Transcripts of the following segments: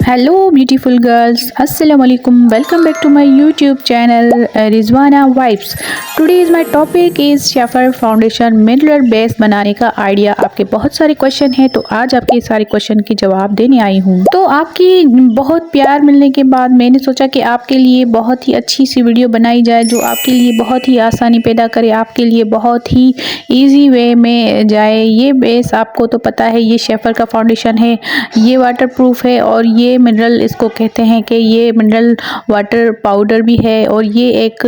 Hello beautiful girls, अस्सलाम वालेकुम। Welcome back to my YouTube channel Rizwana vibes. Today is my topic is शेफर foundation mineral base बनाने का idea. आपके बहुत सारे क्वेश्चन हैं, तो आज आपके सारे क्वेश्चन के जवाब देने आई हूँ। तो आपकी बहुत प्यार मिलने के बाद मैंने सोचा कि आपके लिए बहुत ही अच्छी सी वीडियो बनाई जाए, जो आपके लिए बहुत ही आसानी पैदा करे, आपके लिए बहुत ही ईजी वे में जाए। ये बेस आपको तो पता है, ये शेफर का फाउंडेशन है, ये वाटर प्रूफ है और ये मिनरल इसको कहते हैं कि ये मिनरल वाटर पाउडर भी है और ये एक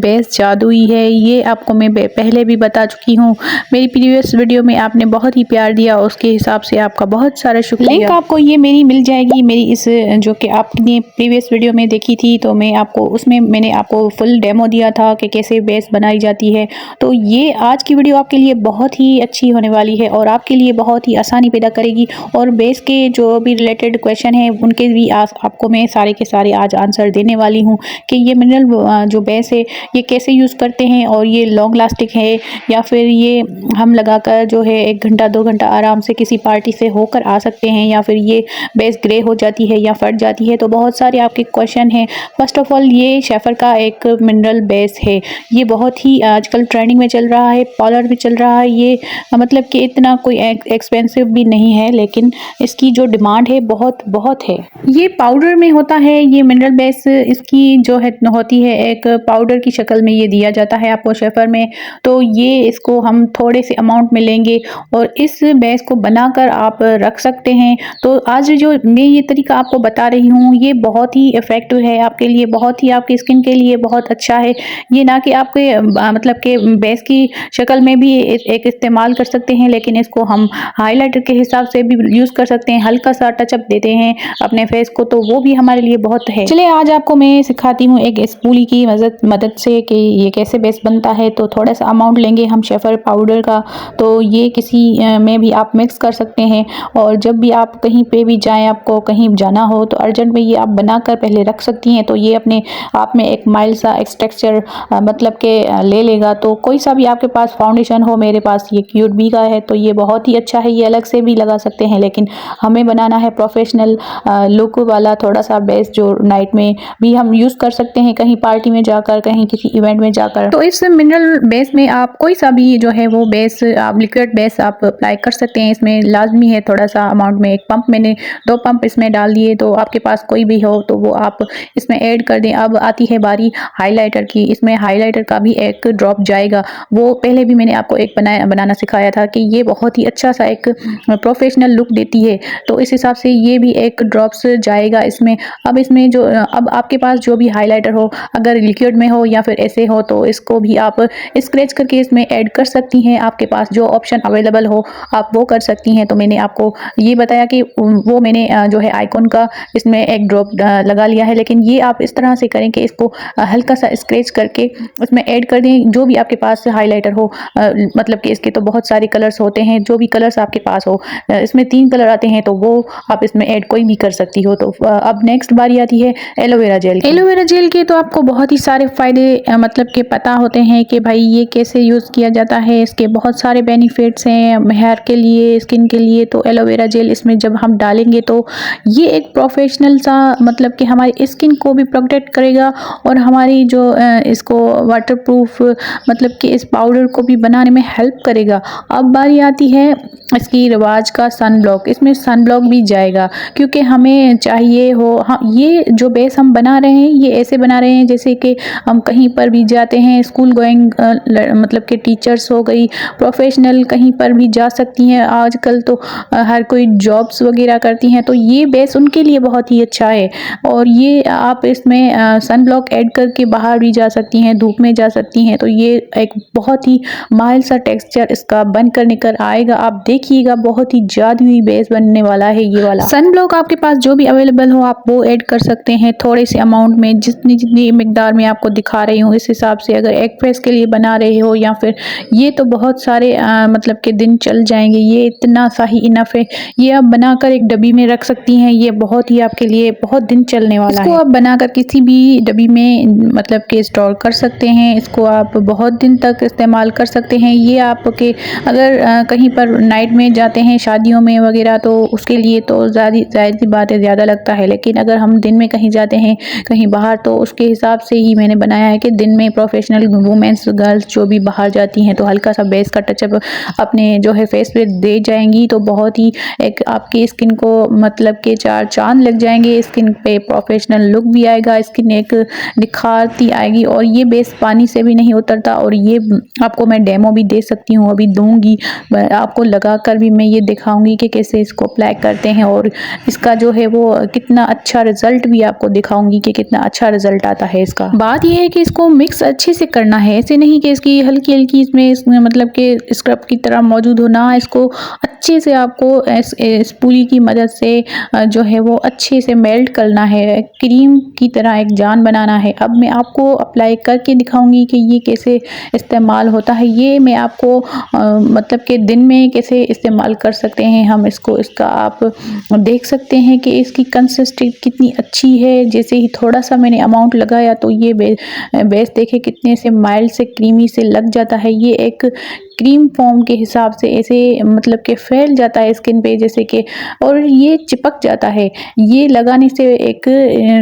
बेस जादुई है। ये आपको मैं पहले भी बता चुकी हूँ। मेरी प्रीवियस वीडियो में आपने बहुत ही प्यार दिया, उसके हिसाब से आपका बहुत सारा शुक्रिया। लिंक आपको ये मेरी मिल जाएगी, मेरी इस जो कि आपने प्रीवियस वीडियो में देखी थी, तो मैं आपको उसमें मैंने आपको फुल डेमो दिया था कि कैसे बेस बनाई जाती है। तो ये आज की वीडियो आपके लिए बहुत ही अच्छी होने वाली है और आपके लिए बहुत ही आसानी पैदा करेगी। और बेस के जो भी रिलेटेड क्वेश्चन है उनके भी आपको मैं सारे के सारे आज आंसर देने वाली हूँ कि ये मिनरल जो बेस है ये कैसे यूज़ करते हैं और ये लॉन्ग लास्टिक है या फिर ये हम लगाकर जो है 1 घंटा 2 घंटा आराम से किसी पार्टी से होकर आ सकते हैं, या फिर ये बेस ग्रे हो जाती है या फट जाती है। तो बहुत सारे आपके क्वेश्चन हैं। फर्स्ट ऑफ ऑल, ये शेफर का एक मिनरल बेस है, ये बहुत ही आजकल ट्रेंडिंग में चल रहा है, पॉपुलर भी चल रहा है। ये मतलब कि इतना कोई एक्सपेंसिव भी नहीं है, लेकिन इसकी जो डिमांड है बहुत है। ये पाउडर में होता है, ये मिनरल बेस इसकी जो है होती है एक पाउडर की शक्ल में, ये दिया जाता है आपको शेफर में। तो ये इसको हम थोड़े से अमाउंट में लेंगे और इस बेस को बनाकर आप रख सकते हैं। तो आज जो मैं ये तरीका आपको बता रही हूँ ये बहुत ही इफेक्टिव है आपके लिए, बहुत ही आपकी स्किन के लिए बहुत अच्छा है। ये ना कि आपके मतलब के बेस की शक्ल में भी एक इस्तेमाल कर सकते हैं, लेकिन इसको हम हाइलाइटर के हिसाब से भी यूज़ कर सकते हैं, हल्का सा टचअप देते हैं अपने फेस को, तो वो भी हमारे लिए बहुत है। चलिए आज आपको मैं सिखाती हूँ एक स्पूली की मदद से कि ये कैसे बेस बनता है। तो थोड़ा सा अमाउंट लेंगे हम शेफर पाउडर का, तो ये किसी में भी आप मिक्स कर सकते हैं। और जब भी आप कहीं पे भी जाएं, आपको कहीं जाना हो तो अर्जेंट में ये आप बनाकर पहले रख सकती हैं, तो ये अपने आप में एक माइल्ड सा एक्सटेक्चर मतलब के ले लेगा। तो कोई सा भी आपके पास फाउंडेशन हो, मेरे पास ये क्यूट बी का है तो ये बहुत ही अच्छा है, ये अलग से भी लगा सकते हैं, लेकिन हमें बनाना है प्रोफेशनल लुक वाला थोड़ा सा बेस जो नाइट में भी हम यूज़ कर सकते हैं, कहीं पार्टी में जाकर, कहीं किसी इवेंट में जाकर। तो इस मिनरल बेस में आप कोई सा भी जो है वो बेस आप लिक्विड बेस आप अप्लाई कर सकते हैं। इसमें लाजमी है थोड़ा सा अमाउंट में, एक पंप मैंने 2 पंप इसमें डाल दिए, तो आपके पास कोई भी हो तो वो आप इसमें ऐड कर दें। अब आती है बारी हाइलाइटर की, इसमें हाइलाइटर का भी एक ड्रॉप जाएगा। वो पहले भी मैंने आपको एक बनाना सिखाया था कि ये बहुत ही अच्छा सा एक प्रोफेशनल लुक देती है, तो इस हिसाब से ये भी एक ड्रॉप्स जाएगा इसमें। अब इसमें जो अब आपके पास जो भी हाइलाइटर हो, अगर लिक्विड में हो या फिर ऐसे हो, तो इसको भी आप स्क्रैच करके इसमें ऐड कर सकती हैं। आपके पास जो ऑप्शन अवेलेबल हो आप वो कर सकती हैं। तो मैंने आपको ये बताया कि वो मैंने जो है आइकॉन का इसमें एक ड्रॉप लगा लिया है, लेकिन ये आप इस तरह से करें कि इसको हल्का सा स्क्रैच करके उसमें ऐड कर दें, जो भी आपके पास हाइलाइटर हो। मतलब कि इसके तो बहुत सारे कलर्स होते हैं, जो भी कलर्स आपके पास हो, इसमें 3 कलर आते हैं, तो वो आप इसमें ऐड कोई भी कर सकती हो। तो अब नेक्स्ट बारी आती है एलोवेरा जेल। एलोवेरा जेल के तो आपको बहुत ही सारे फ़ायदे मतलब कि पता होते हैं कि भाई ये कैसे यूज़ किया जाता है, इसके बहुत सारे बेनिफिट्स हैं हेयर के लिए, स्किन के लिए। तो एलोवेरा जेल इसमें जब हम डालेंगे तो ये एक प्रोफेशनल सा मतलब कि हमारी स्किन को भी प्रोटेक्ट करेगा और हमारी जो इसको वाटरप्रूफ मतलब कि इस पाउडर को भी बनाने में हेल्प करेगा। अब बारी आती है इसकी रिवाज का सन ब्लॉक। इसमें सन ब्लॉक भी जाएगा, क्योंकि हमें चाहिए हो, हाँ ये जो बेस हम बना रहे हैं ये ऐसे बना रहे हैं जैसे कि हम कहीं पर भी जाते हैं, स्कूल गोइंग मतलब कि टीचर्स हो गई, प्रोफेशनल कहीं पर भी जा सकती हैं, आजकल तो हर कोई जॉब्स वगैरह करती हैं, तो ये बेस उनके लिए बहुत ही अच्छा है। और ये आप इसमें सन ब्लॉक ऐड करके बाहर भी जा सकती हैं, धूप में जा सकती हैं, तो ये एक बहुत ही माइल्ड सा टेक्सचर इसका बन कर निकल आएगा। आप देखिएगा बहुत ही जादुई बेस बनने वाला है ये वाला। सन ब्लॉक आपके पास जो भी अवेलेबल हो आप वो ऐड कर सकते हैं थोड़े से अमाउंट में, जितनी मिकदार में आपको दिखा रही हूँ इस हिसाब से। अगर एक फेस के लिए बना रहे हो या फिर ये तो बहुत सारे मतलब के दिन चल जाएंगे, ये इतना सा ही इनफ है। ये आप बनाकर एक डब्बी में रख सकती हैं, ये बहुत ही आपके लिए बहुत दिन चलने वाला है। इसको आप बनाकर किसी भी डब्बी में मतलब के स्टोर कर सकते हैं, इसको आप बहुत दिन तक इस्तेमाल कर सकते हैं। ये आपके अगर कहीं पर नाइट नाइट में जाते हैं शादियों में वगैरह, तो उसके लिए तो ज़ाहिर सी बात है ज़्यादा लगता है। लेकिन अगर हम दिन में कहीं जाते हैं कहीं बाहर, तो उसके हिसाब से ही मैंने बनाया है कि दिन में प्रोफेशनल वुमेंस गर्ल्स जो भी बाहर जाती हैं तो हल्का सा बेस का टचअप अपने जो है फेस पे दे जाएंगी, तो बहुत ही एक आपकी स्किन को मतलब के चार चांद लग जाएंगे। स्किन पे प्रोफेशनल लुक भी आएगा, स्किन एक निखारती आएगी। और ये बेस पानी से भी नहीं उतरता, और ये आपको मैं डेमो भी दे सकती हूँ, अभी दूंगी आपको लगा कर भी मैं ये दिखाऊंगी कि कैसे इसको अप्लाई करते हैं, और इसका जो है वो कितना अच्छा रिजल्ट भी आपको दिखाऊंगी कि कितना अच्छा रिजल्ट आता है इसका। बात यह है कि इसको मिक्स अच्छे से करना है, ऐसे नहीं कि इसकी हल्की हल्की इसमें मतलब कि स्क्रब की तरह मौजूद हो ना, इसको अच्छे से आपको स्पूली की मदद से जो है वो अच्छे से मेल्ट करना है, क्रीम की तरह एक जान बनाना है। अब मैं आपको अप्लाई करके दिखाऊंगी कि ये कैसे इस्तेमाल होता है। ये मैं आपको मतलब कि दिन में कैसे इस्तेमाल कर सकते हैं हम इसको, इसका आप देख सकते हैं कि इसकी कंसिस्टेंसी कितनी अच्छी है। जैसे ही थोड़ा सा मैंने अमाउंट लगाया तो ये बेस देखे कितने से माइल्ड से क्रीमी से लग जाता है। ये एक क्रीम फॉर्म के हिसाब से ऐसे मतलब कि फैल जाता है स्किन पे जैसे कि, और ये चिपक जाता है। ये लगाने से एक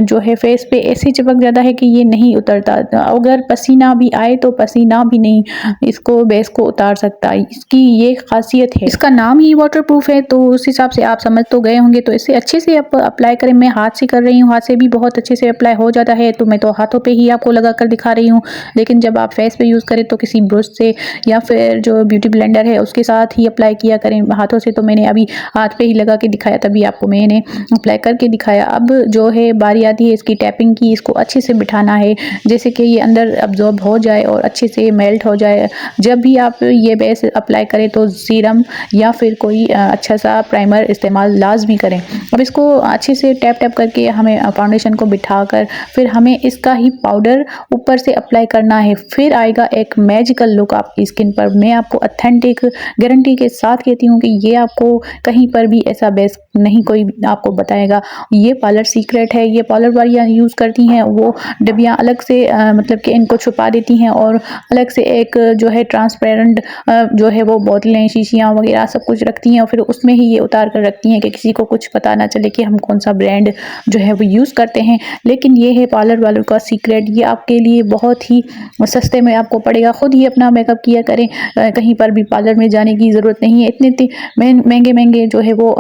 जो है फेस पे ऐसे चिपक जाता है कि ये नहीं उतरता। अगर पसीना भी आए तो पसीना भी नहीं इसको बेस को उतार सकता, इसकी ये खासियत है। इसका नाम ही वाटर प्रूफ है, तो उस हिसाब से आप समझ तो गए होंगे। तो इसे अच्छे से आप अप्लाई करें। मैं हाथ से कर रही हूँ, हाथ से भी बहुत अच्छे से अप्लाई हो जाता है, तो मैं तो हाथों पे ही आपको लगा कर दिखा रही हूँ। लेकिन जब आप फेस पे यूज़ करें तो किसी ब्रश से या फिर जो ब्यूटी ब्लेंडर है उसके साथ ही अप्लाई किया करें। हाथों से तो मैंने अभी हाथ पे ही लगा के दिखाया, तभी आपको मैंने अप्लाई करके दिखाया। अब जो है बारी आती है इसकी टैपिंग की। इसको अच्छे से बिठाना है जैसे कि ये अंदर अब्जॉर्ब हो जाए और अच्छे से मेल्ट हो जाए। जब भी आप ये बेस अप्लाई करें तो सीरम या फिर कोई अच्छा सा प्राइमर इस्तेमाल लाजमी करें। अब इसको अच्छे से टैप टैप करके हमें फाउंडेशन को बिठा कर फिर हमें इसका ही पाउडर ऊपर से अप्लाई करना है। फिर आएगा एक मैजिकल लुक आपकी स्किन पर। मैं आपको ऑथेंटिक गारंटी के साथ कहती हूँ कि ये आपको कहीं पर भी ऐसा बेस नहीं कोई आपको बताएगा। ये पार्लर सीक्रेट है। ये पार्लर वालियाँ यूज़ करती हैं, वो डब्बियाँ अलग से मतलब कि इनको छुपा देती हैं और अलग से एक जो है ट्रांसपेरेंट जो है वो बोतलें शीशियाँ वगैरह सब कुछ रखती हैं, और फिर उसमें ही ये उतार कर रखती हैं कि किसी को कुछ पता ना चले कि हम कौन सा ब्रांड जो है वो यूज़ करते हैं। लेकिन ये है पार्लर वालों का सीक्रेट। ये आपके लिए बहुत ही सस्ते में आपको पड़ेगा। खुद ही अपना मेकअप किया करें, कहीं पर भी पार्लर में जाने की ज़रूरत नहीं है। इतने महंगे जो है वो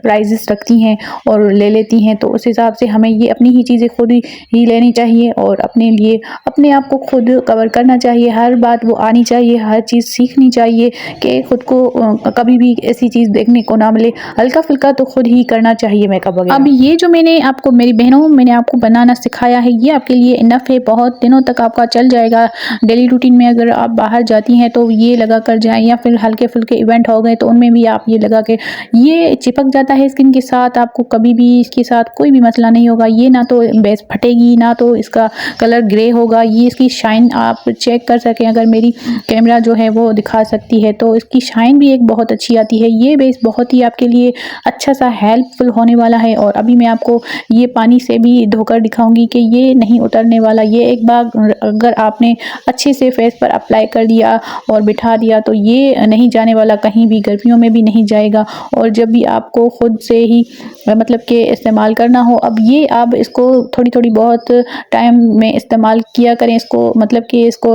प्राइजेस रखती हैं और ले लेती हैं, तो उस हिसाब से हमें ये अपनी ही चीज़ें खुद ही लेनी चाहिए और अपने लिए अपने आप को खुद कवर करना चाहिए। हर बात वो आनी चाहिए, हर चीज़ सीखनी चाहिए कि खुद को कभी भी ऐसी चीज़ देखने को ना मिले। हल्का फुल्का तो खुद ही करना चाहिए मेकअप वगैरह। अब ये जो मैंने आपको मेरी बहनों मैंने आपको बनाना सिखाया है, ये आपके लिए इनफ है। बहुत दिनों तक आपका चल जाएगा। डेली रूटीन में अगर आप बाहर जाती हैं तो ये लगा कर जाएं, या फिर हल्के फुल्के इवेंट हो गए तो उनमें भी आप ये लगा के, ये चिपक जाता है स्किन के साथ। आपको कभी भी इसके साथ कोई भी मसला नहीं होगा। ये ना तो बेस फटेगी ना तो इसका कलर ग्रे होगा। ये इसकी शाइन आप चेक कर सकें, अगर मेरी कैमरा जो है वो दिखा सकती है तो इसकी शाइन भी एक बहुत अच्छी आती है। ये बेस बहुत ही आपके लिए अच्छा सा हेल्पफुल होने वाला है। और अभी मैं आपको ये पानी से भी धोकर दिखाऊंगी कि ये नहीं उतरने वाला। ये एक बार अगर आपने अच्छे से फेस पर अप्लाई कर दिया और बिठा दिया तो ये नहीं जाने वाला कहीं भी, गर्मियों में भी नहीं जाएगा। और जब भी आपको खुद से ही मतलब कि इस्तेमाल करना हो, अब ये आप इसको थोड़ी थोड़ी बहुत टाइम में इस्तेमाल किया करें। इसको मतलब कि इसको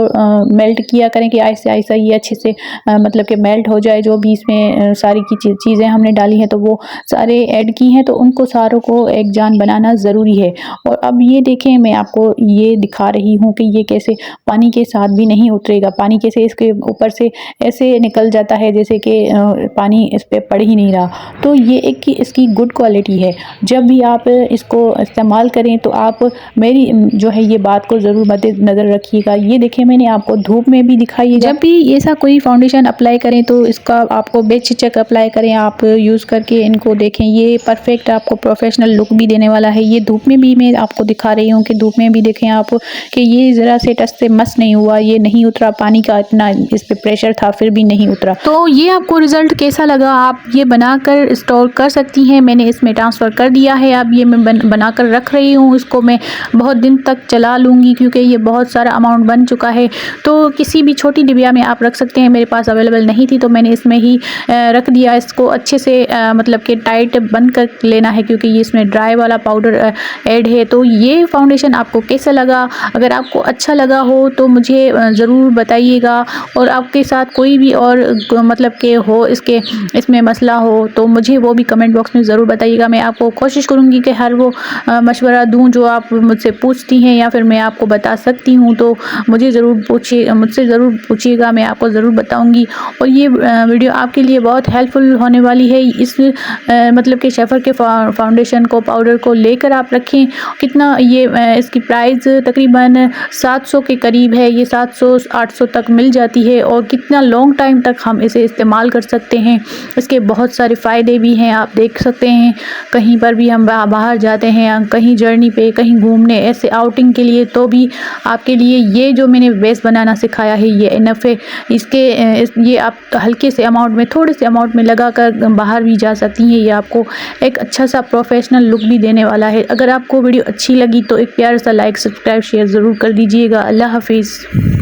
मेल्ट किया करें कि ऐसे ऐसा ये अच्छे से मतलब कि मेल्ट हो जाए। जो भी इसमें सारी की चीज़ें हमने डाली हैं तो वो सारे ऐड की हैं, तो उनको सारों को एक जान बनाना ज़रूरी है। और अब ये देखें, मैं आपको ये दिखा रही हूँ कि ये कैसे पानी के साथ भी नहीं उतरेगा। पानी कैसे इसके ऊपर से ऐसे निकल जाता है जैसे कि पानी इस पर पड़ ही नहीं रहा। तो ये एक कि इसकी गुड क्वालिटी है। जब भी आप इसको इस्तेमाल करें तो आप मेरी जो है ये बात को ज़रूर मद्देनज़र रखिएगा। ये देखें, मैंने आपको धूप में भी दिखाई है। जब भी ऐसा कोई फाउंडेशन अप्लाई करें तो इसका आपको बेझिझक अप्लाई करें। आप यूज़ करके इनको देखें, ये परफेक्ट आपको प्रोफेशनल लुक भी देने वाला है। ये धूप में भी मैं आपको दिखा रही हूँ कि धूप में भी देखें आप कि ये ज़रा से टच से मस नहीं हुआ, ये नहीं उतरा। पानी का इतना इस पर प्रेशर था फिर भी नहीं उतरा। तो ये आपको आपको रिज़ल्ट कैसा लगा आप ये बनाकर स्टोर कर सकती हैं। मैंने इसमें ट्रांसफ़र कर दिया है, अब ये मैं बनाकर रख रही हूँ। इसको मैं बहुत दिन तक चला लूँगी क्योंकि ये बहुत सारा अमाउंट बन चुका है। तो किसी भी छोटी डिबिया में आप रख सकते हैं। मेरे पास अवेलेबल नहीं थी तो मैंने इसमें ही रख दिया। इसको अच्छे से मतलब कि टाइट बंद कर लेना है क्योंकि ये इसमें ड्राई वाला पाउडर ऐड है। तो ये फाउंडेशन आपको कैसा लगा? अगर आपको अच्छा लगा हो तो मुझे ज़रूर बताइएगा, और आपके साथ कोई भी और मतलब कि हो इसमें मसला हो तो मुझे वो भी कमेंट बॉक्स में ज़रूर बताइएगा। मैं आपको कोशिश करूँगी कि हर वो मशवरा दूँ जो आप मुझसे पूछती हैं या फिर मैं आपको बता सकती हूँ। तो मुझसे ज़रूर पूछिएगा, मैं आपको ज़रूर बताऊँगी। और ये वीडियो आपके लिए बहुत हेल्पफुल होने वाली है। इस मतलब कि शेफर के फाउंडेशन को, पाउडर को लेकर आप रखें। कितना ये इसकी प्राइस तकरीबन 700 के करीब है। ये 700-800 तक मिल जाती है और कितना लॉन्ग टाइम तक हम इसे इस्तेमाल कर सकते हैं। इसके बहुत सारे फ़ायदे भी हैं, आप देख सकते हैं। कहीं पर भी हम बाहर जाते हैं, कहीं जर्नी पे, कहीं घूमने, ऐसे आउटिंग के लिए, तो भी आपके लिए ये जो मैंने बेस बनाना सिखाया है ये इनफ है। ये आप हल्के से अमाउंट में, थोड़े से अमाउंट में लगा कर बाहर भी जा सकती हैं। ये आपको एक अच्छा सा प्रोफेशनल लुक भी देने वाला है। अगर आपको वीडियो अच्छी लगी तो एक प्यारा सा लाइक, सब्सक्राइब, शेयर ज़रूर कर दीजिएगा। अल्लाह हाफिज़।